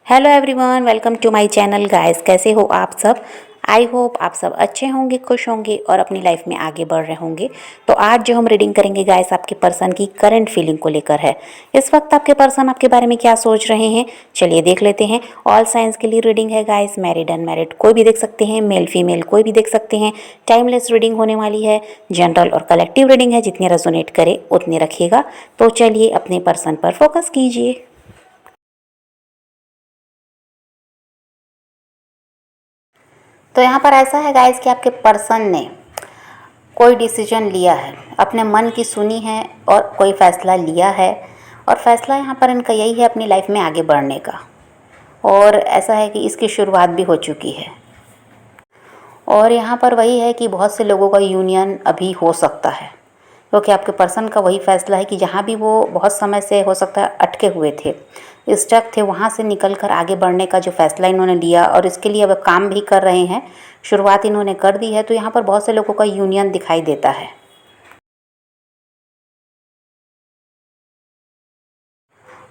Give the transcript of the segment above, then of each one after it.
Hello everyone, welcome to my channel guys. कैसे हो आप सब? आई होप आप सब अच्छे होंगे, खुश होंगे और अपनी लाइफ में आगे बढ़ रहे होंगे। तो आज जो हम रीडिंग करेंगे गाइस, आपके पर्सन की करंट फीलिंग को लेकर है। इस वक्त आपके पर्सन आपके बारे में क्या सोच रहे हैं, चलिए देख लेते हैं। ऑल साइंस के लिए रीडिंग है गाइस, मैरिड अनमैरिड कोई भी देख सकते हैं, मेल फीमेल कोई भी देख सकते हैं। टाइमलेस रीडिंग होने वाली है, जनरल और कलेक्टिव रीडिंग है, जितने रेजोनेट करे उतने रखिएगा। तो चलिए अपने पर्सन पर फोकस कीजिए। तो यहाँ पर ऐसा है गाइस कि आपके पर्सन ने कोई डिसीजन लिया है, अपने मन की सुनी है और कोई फ़ैसला लिया है। और फैसला यहाँ पर इनका यही है अपनी लाइफ में आगे बढ़ने का। और ऐसा है कि इसकी शुरुआत भी हो चुकी है। और यहाँ पर वही है कि बहुत से लोगों का यूनियन अभी हो सकता है, क्योंकि आपके पर्सन का वही फैसला है कि जहाँ भी वो बहुत समय से हो सकता है अटके हुए थे, स्टक थे, वहाँ से निकल कर आगे बढ़ने का जो फैसला इन्होंने लिया और इसके लिए अब काम भी कर रहे हैं, शुरुआत इन्होंने कर दी है। तो यहाँ पर बहुत से लोगों का यूनियन दिखाई देता है।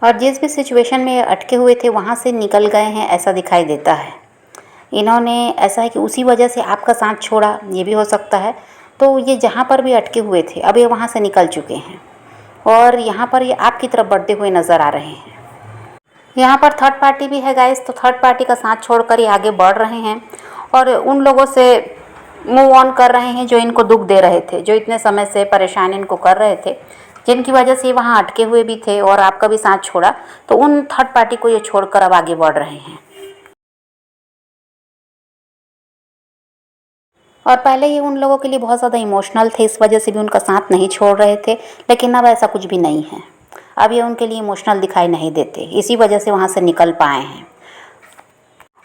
और जिस भी सिचुएशन में अटके हुए थे वहाँ से निकल गए हैं, ऐसा दिखाई देता है। इन्होंने ऐसा है कि उसी वजह से आपका साथ छोड़ा, ये भी हो सकता है। तो ये जहाँ पर भी अटके हुए थे अब ये वहाँ से निकल चुके हैं और यहाँ पर ये आपकी तरफ बढ़ते हुए नज़र आ रहे हैं। यहाँ पर थर्ड पार्टी भी है गाइस, तो थर्ड पार्टी का साथ छोड़कर ये आगे बढ़ रहे हैं और उन लोगों से मूव ऑन कर रहे हैं जो इनको दुख दे रहे थे, जो इतने समय से परेशान इनको कर रहे थे, जिनकी वजह से ये वहाँ अटके हुए भी थे और आपका भी साथ छोड़ा। तो उन थर्ड पार्टी को ये छोड़कर अब आगे बढ़ रहे हैं। और पहले ये उन लोगों के लिए बहुत ज़्यादा इमोशनल थे, इस वजह से भी उनका साथ नहीं छोड़ रहे थे, लेकिन अब ऐसा कुछ भी नहीं है। अब ये उनके लिए इमोशनल दिखाई नहीं देते, इसी वजह से वहाँ से निकल पाए हैं।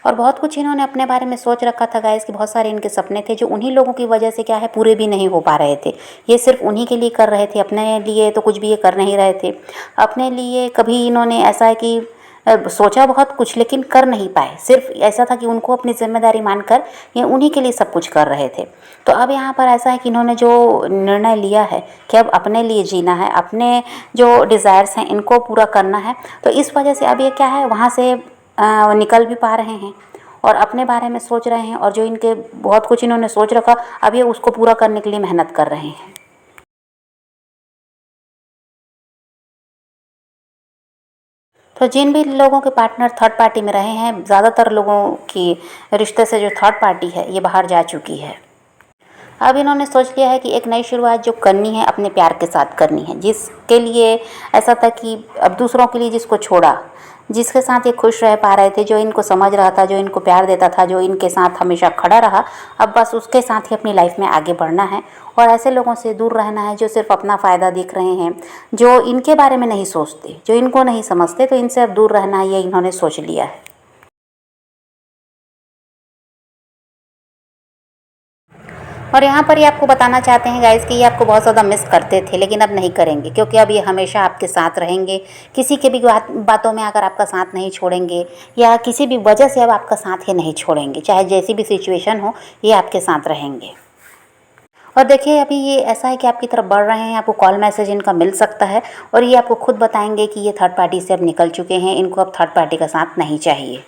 और बहुत कुछ इन्होंने अपने बारे में सोच रखा था गाइस कि बहुत सारे इनके सपने थे जो उन्हीं लोगों की वजह से क्या है पूरे भी नहीं हो पा रहे थे। ये सिर्फ उन्हीं के लिए कर रहे थे, अपने लिए तो कुछ भी ये कर नहीं रहे थे। अपने लिए कभी इन्होंने ऐसा है कि सोचा बहुत कुछ लेकिन कर नहीं पाए। सिर्फ ऐसा था कि उनको अपनी जिम्मेदारी मानकर ये उन्हीं के लिए सब कुछ कर रहे थे। तो अब यहाँ पर ऐसा है कि इन्होंने जो निर्णय लिया है कि अब अपने लिए जीना है, अपने जो डिज़ायर्स हैं इनको पूरा करना है। तो इस वजह से अब ये क्या है वहाँ से निकल भी पा रहे हैं और अपने बारे में सोच रहे हैं। और जो इनके बहुत कुछ इन्होंने सोच रखा, अब ये उसको पूरा करने के लिए मेहनत कर रहे हैं। तो जिन भी लोगों के पार्टनर थर्ड पार्टी में रहे हैं, ज़्यादातर लोगों की रिश्ते से जो थर्ड पार्टी है ये बाहर जा चुकी है। अब इन्होंने सोच लिया है कि एक नई शुरुआत जो करनी है अपने प्यार के साथ करनी है, जिसके लिए ऐसा था कि अब दूसरों के लिए जिसको छोड़ा, जिसके साथ ये खुश रह पा रहे थे, जो इनको समझ रहा था, जो इनको प्यार देता था, जो इनके साथ हमेशा खड़ा रहा, अब बस उसके साथ ही अपनी लाइफ में आगे बढ़ना है। और ऐसे लोगों से दूर रहना है जो सिर्फ अपना फ़ायदा देख रहे हैं, जो इनके बारे में नहीं सोचते, जो इनको नहीं समझते। तो इनसे अब दूर रहना है, ये इन्होंने सोच लिया है। और यहाँ पर ये आपको बताना चाहते हैं गाइस कि ये आपको बहुत ज़्यादा मिस करते थे, लेकिन अब नहीं करेंगे, क्योंकि अब ये हमेशा आपके साथ रहेंगे। किसी के भी बातों में अगर आपका साथ नहीं छोड़ेंगे या किसी भी वजह से अब आपका साथ ये नहीं छोड़ेंगे, चाहे जैसी भी सिचुएशन हो, ये आपके साथ रहेंगे। और देखिए अभी ये ऐसा है कि आपकी तरफ बढ़ रहे हैं, आपको कॉल मैसेज इनका मिल सकता है और ये आपको खुद बताएंगे कि ये थर्ड पार्टी से अब निकल चुके हैं, इनको अब थर्ड पार्टी का साथ नहीं चाहिए।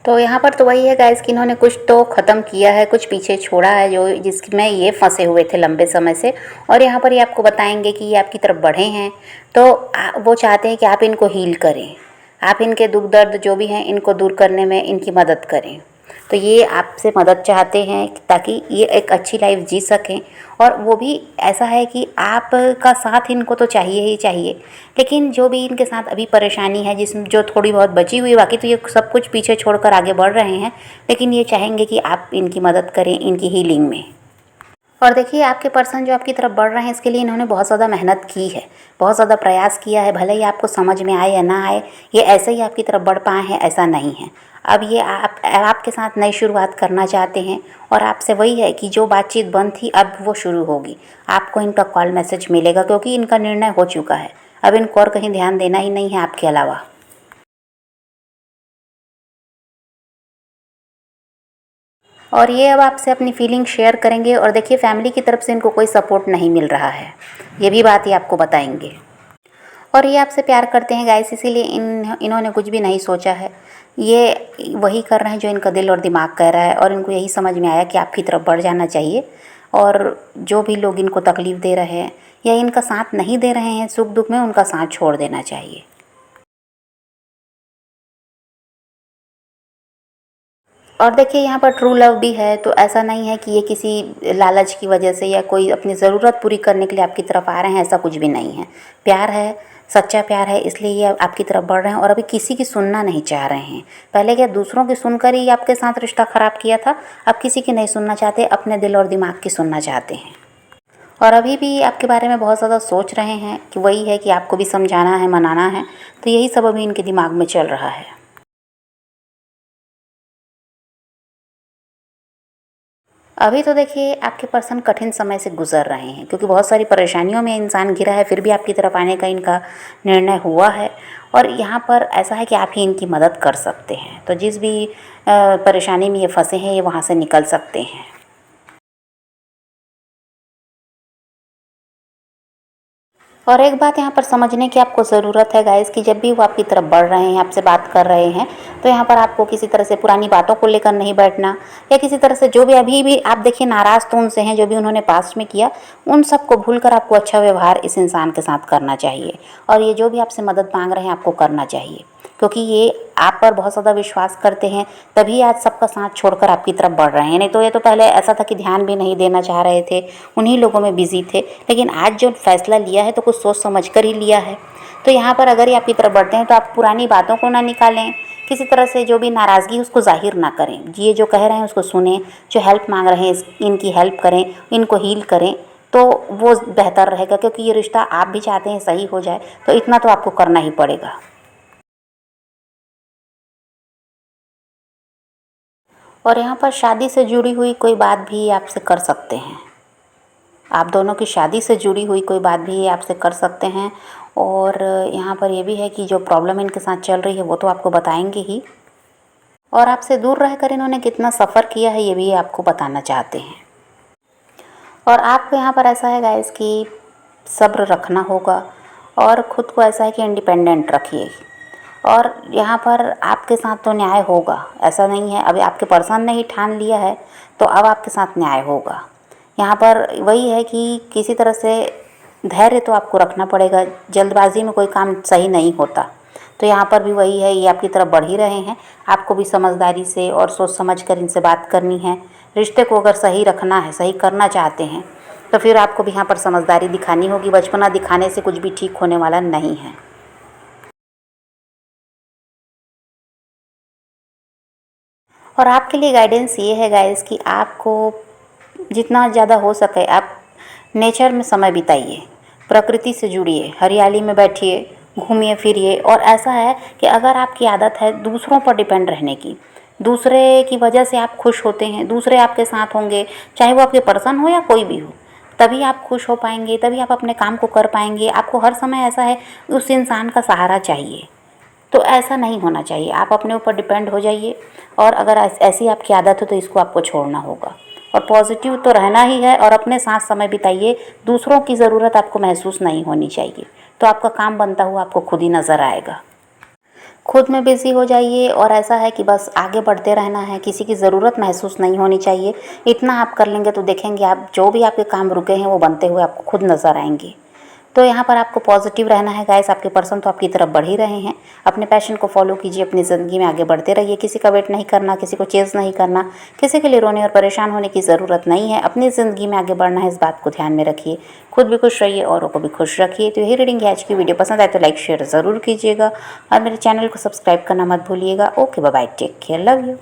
तो यहाँ पर तो वही है गाइस कि इन्होंने कुछ तो ख़त्म किया है, कुछ पीछे छोड़ा है जो जिसमें ये फंसे हुए थे लंबे समय से। और यहाँ पर ये आपको बताएंगे कि ये आपकी तरफ बढ़े हैं, तो वो चाहते हैं कि आप इनको हील करें, आप इनके दुख दर्द जो भी हैं इनको दूर करने में इनकी मदद करें। तो ये आपसे मदद चाहते हैं ताकि ये एक अच्छी लाइफ जी सकें। और वो भी ऐसा है कि आपका साथ इनको तो चाहिए ही चाहिए, लेकिन जो भी इनके साथ अभी परेशानी है, जिसमें जो थोड़ी बहुत बची हुई, बाकी तो ये सब कुछ पीछे छोड़कर आगे बढ़ रहे हैं, लेकिन ये चाहेंगे कि आप इनकी मदद करें इनकी हीलिंग में। और देखिए आपके पर्सन जो आपकी तरफ बढ़ रहे हैं, इसके लिए इन्होंने बहुत ज़्यादा मेहनत की है, बहुत ज़्यादा प्रयास किया है। भले ही आपको समझ में आए या ना आए, ये ऐसे ही आपकी तरफ बढ़ पाए हैं ऐसा नहीं है। अब ये आपके साथ नई शुरुआत करना चाहते हैं और आपसे वही है कि जो बातचीत बंद थी अब वो शुरू होगी। आपको इनका कॉल मैसेज मिलेगा, क्योंकि इनका निर्णय हो चुका है। अब इनको और कहीं ध्यान देना ही नहीं है आपके अलावा। और ये अब आपसे अपनी फीलिंग शेयर करेंगे। और देखिए फैमिली की तरफ से इनको कोई सपोर्ट नहीं मिल रहा है, ये भी बात ये आपको बताएंगे। और ये आपसे प्यार करते हैं गाइस, इसीलिए इन्होंने कुछ भी नहीं सोचा है। ये वही कर रहे हैं जो इनका दिल और दिमाग कह रहा है, और इनको यही समझ में आया कि आपकी तरफ बढ़ जाना चाहिए। और जो भी लोग इनको तकलीफ़ दे रहे हैं या इनका साथ नहीं दे रहे हैं सुख दुख में, उनका साथ छोड़ देना चाहिए। और देखिए यहाँ पर ट्रू लव भी है, तो ऐसा नहीं है कि ये किसी लालच की वजह से या कोई अपनी ज़रूरत पूरी करने के लिए आपकी तरफ आ रहे हैं, ऐसा कुछ भी नहीं है। प्यार है, सच्चा प्यार है, इसलिए ये आपकी तरफ बढ़ रहे हैं और अभी किसी की सुनना नहीं चाह रहे हैं। पहले क्या दूसरों की सुनकर ही आपके साथ रिश्ता ख़राब किया था, अब किसी की नहीं सुनना चाहते, अपने दिल और दिमाग की सुनना चाहते हैं। और अभी भी आपके बारे में बहुत ज़्यादा सोच रहे हैं कि वही है कि आपको भी समझाना है, मनाना है, तो यही सब अभी इनके दिमाग में चल रहा है। अभी तो देखिए आपके पर्सन कठिन समय से गुजर रहे हैं, क्योंकि बहुत सारी परेशानियों में इंसान घिरा है, फिर भी आपकी तरफ आने का इनका निर्णय हुआ है। और यहाँ पर ऐसा है कि आप ही इनकी मदद कर सकते हैं, तो जिस भी परेशानी में ये फंसे हैं ये वहाँ से निकल सकते हैं। और एक बात यहाँ पर समझने की आपको ज़रूरत है गाइस, कि जब भी वो आपकी तरफ बढ़ रहे हैं, आपसे बात कर रहे हैं, तो यहाँ पर आपको किसी तरह से पुरानी बातों को लेकर नहीं बैठना, या किसी तरह से जो भी अभी भी आप देखिए नाराज़ तो उनसे हैं जो भी उन्होंने पास्ट में किया, उन सबको भूलकर आपको अच्छा व्यवहार इस इंसान के साथ करना चाहिए। और ये जो भी आपसे मदद मांग रहे हैं आपको करना चाहिए, क्योंकि ये आप पर बहुत ज़्यादा विश्वास करते हैं, तभी आज सबका साथ छोड़कर आपकी तरफ बढ़ रहे हैं। नहीं तो ये तो पहले ऐसा था कि ध्यान भी नहीं देना चाह रहे थे, उन्हीं लोगों में बिजी थे, लेकिन आज जो फैसला लिया है तो कुछ सोच समझ कर ही लिया है। तो यहाँ पर अगर ये आपकी तरफ बढ़ते हैं तो आप पुरानी बातों को ना निकालें, किसी तरह से जो भी नाराज़गी उसको जाहिर ना करें, ये जो कह रहे हैं उसको सुनें, जो हेल्प मांग रहे हैं इनकी हेल्प करें, इनको हील करें, तो वो बेहतर रहेगा। क्योंकि ये रिश्ता आप भी चाहते हैं सही हो जाए, तो इतना तो आपको करना ही पड़ेगा। और यहाँ पर शादी से जुड़ी हुई कोई बात भी आपसे कर सकते हैं, आप दोनों की शादी से जुड़ी हुई कोई बात भी आपसे कर सकते हैं। और यहाँ पर ये भी है कि जो प्रॉब्लम इनके साथ चल रही है वो तो आपको बताएंगे ही, और आपसे दूर रहकर इन्होंने कितना सफ़र किया है ये भी आपको बताना चाहते हैं। और आपको यहाँ पर ऐसा है गाइस कि सब्र रखना होगा, और ख़ुद को ऐसा है कि इंडिपेंडेंट रखिए। और यहाँ पर आपके साथ तो न्याय होगा, ऐसा नहीं है, अभी आपके पर्सन ने ही ठान लिया है तो अब आपके साथ न्याय होगा। यहाँ पर वही है कि किसी तरह से धैर्य तो आपको रखना पड़ेगा, जल्दबाजी में कोई काम सही नहीं होता। तो यहाँ पर भी वही है, ये आपकी तरफ बढ़ ही रहे हैं, आपको भी समझदारी से और सोच समझ कर इनसे बात करनी है। रिश्ते को अगर सही रखना है, सही करना चाहते हैं, तो फिर आपको भी यहाँ पर समझदारी दिखानी होगी। बचपना दिखाने से कुछ भी ठीक होने वाला नहीं है। और आपके लिए गाइडेंस ये है गाइस कि आपको जितना ज़्यादा हो सके आप नेचर में समय बिताइए, प्रकृति से जुड़िए, हरियाली में बैठिए, घूमिए फिरिए। और ऐसा है कि अगर आपकी आदत है दूसरों पर डिपेंड रहने की, दूसरे की वजह से आप खुश होते हैं, दूसरे आपके साथ होंगे, चाहे वो आपके पर्सन हो या कोई भी हो, तभी आप खुश हो पाएंगे, तभी आप अपने काम को कर पाएंगे। आपको हर समय ऐसा है उस इंसान का सहारा चाहिए, तो ऐसा नहीं होना चाहिए। आप अपने ऊपर डिपेंड हो जाइए, और अगर ऐसी आपकी आदत हो तो इसको आपको छोड़ना होगा। और पॉजिटिव तो रहना ही है, और अपने साथ समय बिताइए, दूसरों की ज़रूरत आपको महसूस नहीं होनी चाहिए, तो आपका काम बनता हुआ आपको खुद ही नज़र आएगा। खुद में बिज़ी हो जाइए, और ऐसा है कि बस आगे बढ़ते रहना है, किसी की ज़रूरत महसूस नहीं होनी चाहिए। इतना आप कर लेंगे तो देखेंगे आप जो भी आपके काम रुके हैं वो बनते हुए आपको खुद नज़र आएंगे। तो यहाँ पर आपको पॉजिटिव रहना है गाइस, आपके पर्सन तो आपकी तरफ बढ़ ही रहे हैं। अपने पैशन को फॉलो कीजिए, अपनी ज़िंदगी में आगे बढ़ते रहिए, किसी का वेट नहीं करना, किसी को चेज़ नहीं करना, किसी के लिए रोने और परेशान होने की ज़रूरत नहीं है। अपनी ज़िंदगी में आगे बढ़ना है, इस बात को ध्यान में रखिए। खुद भी खुश रहिए, औरों को भी खुश रखिए। तो यही रीडिंग है आज की। वीडियो पसंद आए तो लाइक शेयर ज़रूर कीजिएगा, और मेरे चैनल को सब्सक्राइब करना मत भूलिएगा। Okay bye bye, take care, love you.